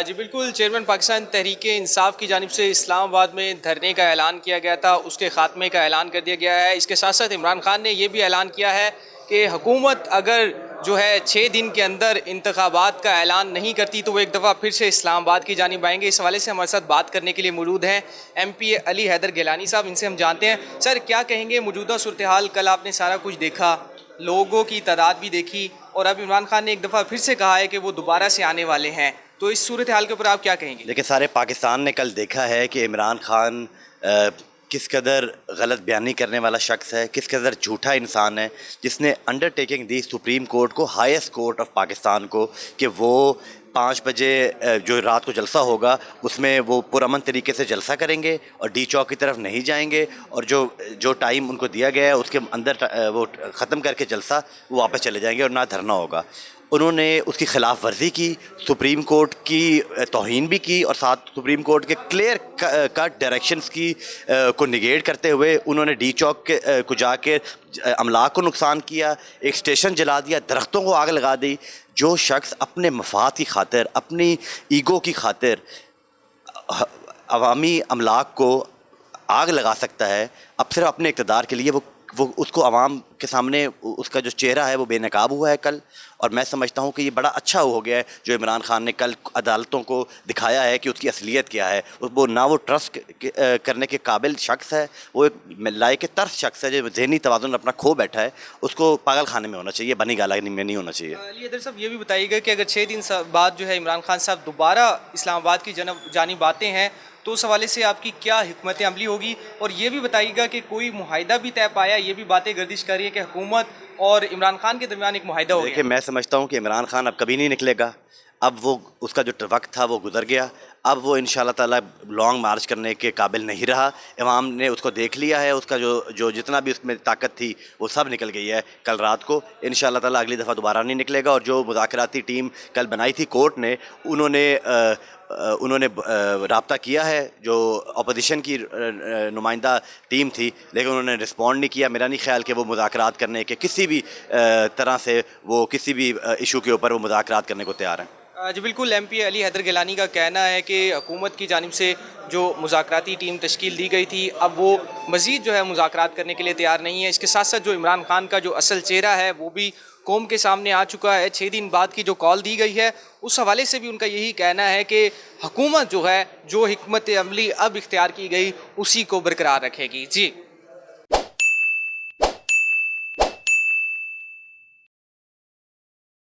جی بالکل، چیئرمین پاکستان تحریک انصاف کی جانب سے اسلام آباد میں دھرنے کا اعلان کیا گیا تھا، اس کے خاتمے کا اعلان کر دیا گیا ہے۔ اس کے ساتھ ساتھ عمران خان نے یہ بھی اعلان کیا ہے کہ حکومت اگر جو ہے 6 دن کے اندر انتخابات کا اعلان نہیں کرتی تو وہ ایک دفعہ پھر سے اسلام آباد کی جانب آئیں گے۔ اس حوالے سے ہمارے ساتھ بات کرنے کے لیے موجود ہیں ایم پی علی حیدر گیلانی صاحب، ان سے ہم جانتے ہیں۔ سر، کیا کہیں گے موجودہ صورتحال؟ کل آپ نے سارا کچھ دیکھا، لوگوں کی تعداد بھی دیکھی، اور اب عمران خان نے ایک دفعہ پھر سے کہا ہے کہ وہ دوبارہ سے آنے والے ہیں، تو اس صورتحال کے اوپر آپ کیا کہیں گے؟ دیکھیں، سارے پاکستان نے کل دیکھا ہے کہ عمران خان کس قدر غلط بیانی کرنے والا شخص ہے، کس قدر جھوٹا انسان ہے، جس نے انڈرٹیکنگ دی سپریم کورٹ کو، ہائیسٹ کورٹ آف پاکستان کو، کہ وہ 5 بجے جو رات کو جلسہ ہوگا اس میں وہ پرامن طریقے سے جلسہ کریں گے اور ڈی چوک کی طرف نہیں جائیں گے، اور جو ٹائم ان کو دیا گیا ہے اس کے اندر وہ ختم کر کے جلسہ وہ واپس چلے جائیں گے اور نہ دھرنا ہوگا۔ انہوں نے اس کی خلاف ورزی کی، سپریم کورٹ کی توہین بھی کی، اور ساتھ سپریم کورٹ کے کلیئر کٹ ڈائریکشنز کی کو نگیٹ کرتے ہوئے انہوں نے ڈی چوک کو جا کے املاک کو نقصان کیا، ایک اسٹیشن جلا دیا، درختوں کو آگ لگا دی۔ جو شخص اپنے مفاد کی خاطر، اپنی ایگو کی خاطر عوامی املاک کو آگ لگا سکتا ہے اب صرف اپنے اقتدار کے لیے، وہ اس کو عوام کے سامنے اس کا جو چہرہ ہے وہ بے نقاب ہوا ہے کل، اور میں سمجھتا ہوں کہ یہ بڑا اچھا ہو گیا ہے جو عمران خان نے کل عدالتوں کو دکھایا ہے کہ اس کی اصلیت کیا ہے۔ وہ نہ وہ ٹرسٹ کرنے کے قابل شخص ہے، وہ ایک لائق طرز شخص ہے جو ذہنی توازن اپنا کھو بیٹھا ہے، اس کو پاگل خانے میں ہونا چاہیے، بنی گالہ میں نہیں ہونا چاہیے۔ علی حیدر صاحب، یہ بھی بتائیے گا کہ اگر 6 دن بعد جو ہے عمران خان صاحب دوبارہ اسلام آباد کی جانب آتے ہیں تو اس حوالے سے آپ کی کیا حکمت عملی ہوگی؟ اور یہ بھی بتائیے گا کہ کوئی معاہدہ بھی طے پایا؟ یہ بھی باتیں گردش کر رہی ہیں کہ حکومت اور عمران خان کے درمیان ایک معاہدہ ہو گیا۔ دیکھیں، میں سمجھتا ہوں کہ عمران خان اب کبھی نہیں نکلے گا، اب وہ اس کا جو وقت تھا وہ گزر گیا، اب وہ انشاءاللہ تعالیٰ لانگ مارچ کرنے کے قابل نہیں رہا۔ عوام نے اس کو دیکھ لیا ہے، اس کا جو جتنا بھی اس میں طاقت تھی وہ سب نکل گئی ہے کل رات کو۔ انشاءاللہ تعالیٰ اگلی دفعہ دوبارہ نہیں نکلے گا، اور جو مذاکراتی ٹیم کل بنائی تھی کورٹ نے، انہوں نے رابطہ کیا ہے، جو اپوزیشن کی نمائندہ ٹیم تھی، لیکن انہوں نے رسپونڈ نہیں کیا۔ میرا نہیں خیال کہ وہ مذاکرات کرنے کے کسی بھی طرح سے وہ کسی بھی ایشو کے اوپر وہ مذاکرات کرنے کو تیار ہیں۔ جی بالکل، ایم پی علی حیدر گیلانی کا کہنا ہے کہ حکومت کی جانب سے جو مذاکراتی ٹیم تشکیل دی گئی تھی اب وہ مزید جو ہے مذاکرات کرنے کے لیے تیار نہیں ہے۔ اس کے ساتھ ساتھ جو عمران خان کا جو اصل چہرہ ہے وہ بھی قوم کے سامنے آ چکا ہے۔ 6 دن بعد کی جو کال دی گئی ہے اس حوالے سے بھی ان کا یہی کہنا ہے کہ حکومت جو ہے جو حکمت عملی اب اختیار کی گئی اسی کو برقرار رکھے گی۔ جی